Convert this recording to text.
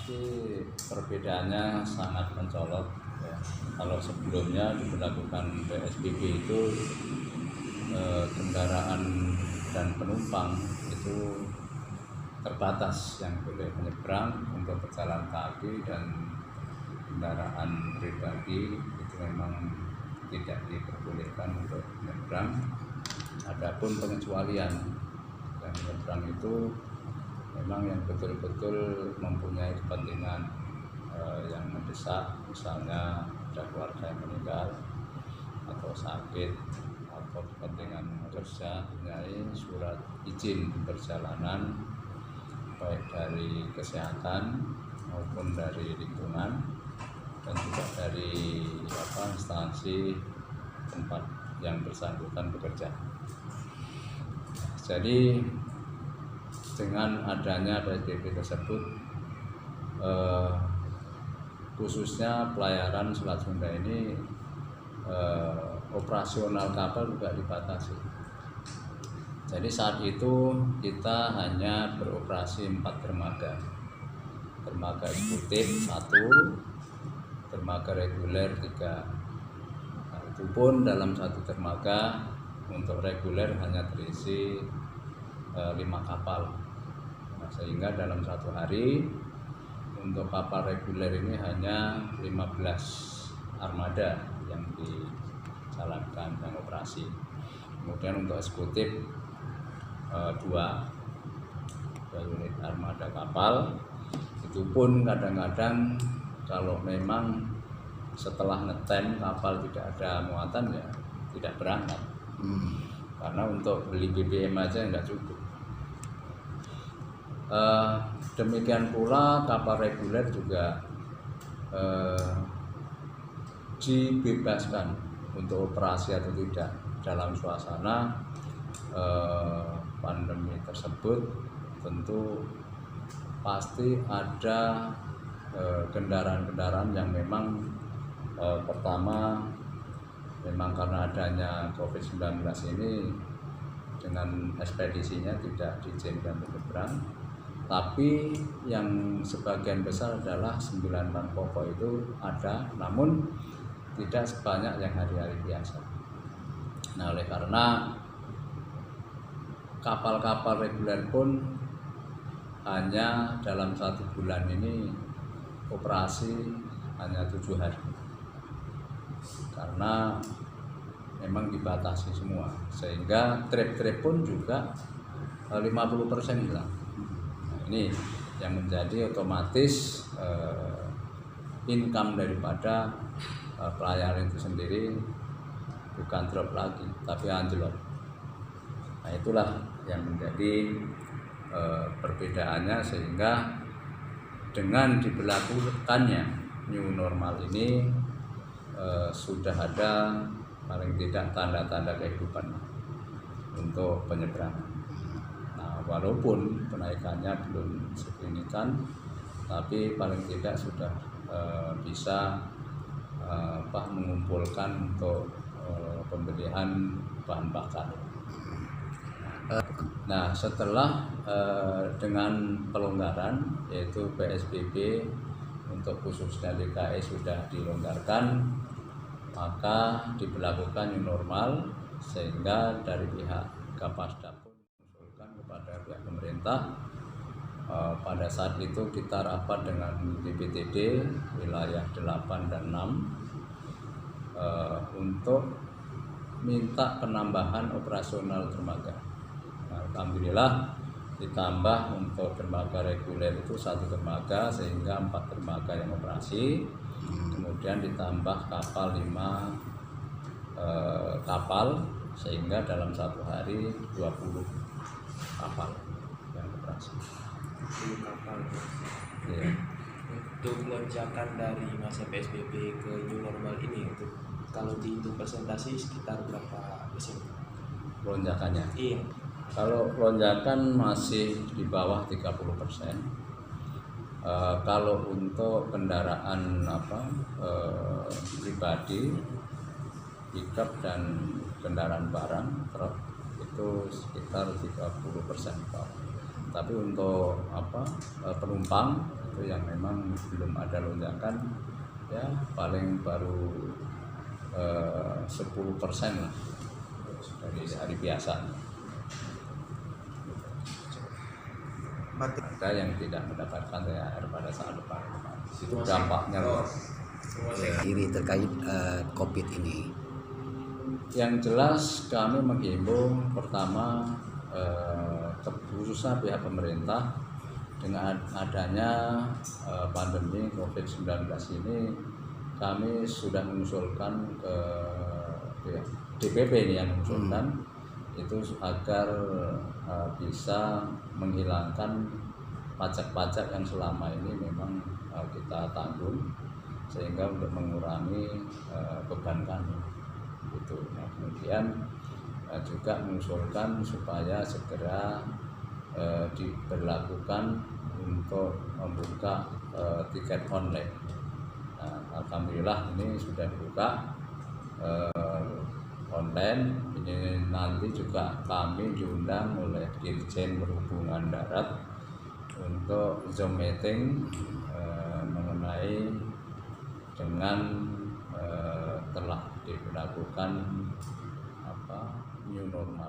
pasti perbedaannya sangat mencolok ya. Kalau sebelumnya diberlakukan PSBB itu kendaraan dan penumpang itu terbatas yang boleh menyeberang untuk berjalan kaki, dan kendaraan pribadi itu memang tidak diperbolehkan untuk menyeberang. Adapun pengecualian yang menyeberang itu memang yang betul-betul mempunyai kepentingan yang mendesak, misalnya ada keluarga yang meninggal atau sakit atau kepentingan kerja, mempunyai surat izin perjalanan baik dari kesehatan maupun dari lingkungan dan juga dari instansi tempat yang bersangkutan bekerja. Jadi dengan adanya PSBB tersebut, khususnya pelayaran Selat Sunda ini, operasional kapal juga dibatasi. Jadi saat itu kita hanya beroperasi 4 dermaga. Dermaga eksekutif 1, dermaga reguler 3. Nah, itu pun dalam satu dermaga untuk reguler hanya terisi 5 kapal. Nah, sehingga dalam satu hari untuk kapal reguler ini hanya 15 armada yang dijalankan dan operasi. Kemudian untuk eksekutif 2 unit armada kapal. Itu pun kadang-kadang kalau memang setelah ngetem kapal tidak ada muatan, ya tidak berangkat. Karena untuk beli BBM aja nggak cukup. Demikian pula kapal reguler juga dibebaskan untuk operasi atau tidak dalam suasana pandemi tersebut. Tentu pasti ada kendaraan-kendaraan yang memang pertama memang karena adanya COVID-19 ini dengan ekspedisinya tidak diizinkan menyeberang, tapi yang sebagian besar adalah 9 bahan pokok itu ada, namun tidak sebanyak yang hari-hari biasa. Nah, oleh karena kapal-kapal reguler pun hanya dalam 1 bulan ini operasi hanya 7 hari, karena memang dibatasi semua, sehingga trip-trip pun juga 50% hilang. Nah, ini yang menjadi otomatis income daripada pelayaran itu sendiri bukan drop lagi, tapi anjlok. Nah, itulah yang menjadi perbedaannya, sehingga dengan diberlakukannya new normal ini sudah ada paling tidak tanda-tanda kehidupan untuk penyeberangan. Nah, walaupun kenaikannya belum signifikan, tapi paling tidak sudah bisa mengumpulkan untuk pembelian bahan bakar. Nah, setelah dengan pelonggaran yaitu PSBB untuk khususnya DKI sudah dilonggarkan, maka diberlakukan new normal, sehingga dari pihak Kapasda pun mengusulkan kepada pihak pemerintah. Pada saat itu kita rapat dengan BPTD wilayah 8 dan 6 untuk minta penambahan operasional dermaga. Nah, alhamdulillah ditambah untuk dermaga reguler itu 1 dermaga, sehingga 4 dermaga yang operasi. Kemudian ditambah kapal 5 kapal, sehingga dalam 1 hari 20 kapal yang operasi. 20 kapal. Ya. Untuk lonjakan dari masa PSBB ke new normal ini, untuk kalau dihitung persentase sekitar berapa persen? Lonjakannya? Iya. Kalau lonjakan masih di bawah 30%. Kalau untuk kendaraan pribadi, pickup dan kendaraan barang truk itu sekitar 30%. Tapi untuk penumpang itu yang memang belum ada lonjakan, ya paling baru 10% lah dari hari biasa. Ada yang tidak mendapatkan THR pada saat lebaran. Itu dampaknya luas. Diri terkait COVID ini. Yang jelas kami menghimbau pertama khususnya pihak pemerintah dengan adanya pandemi COVID-19 ini, kami sudah mengusulkan ke DPP ini yang mengusulkan itu agar bisa menghilangkan pajak-pajak yang selama ini memang kita tanggung, sehingga untuk mengurangi beban kami gitu. Nah, kemudian juga mengusulkan supaya segera diberlakukan untuk membuka tiket online. Nah, alhamdulillah ini sudah dibuka online. Ini nanti juga kami diundang oleh Dirjen Perhubungan Darat untuk Zoom meeting mengenai dengan telah diberlakukan new normal.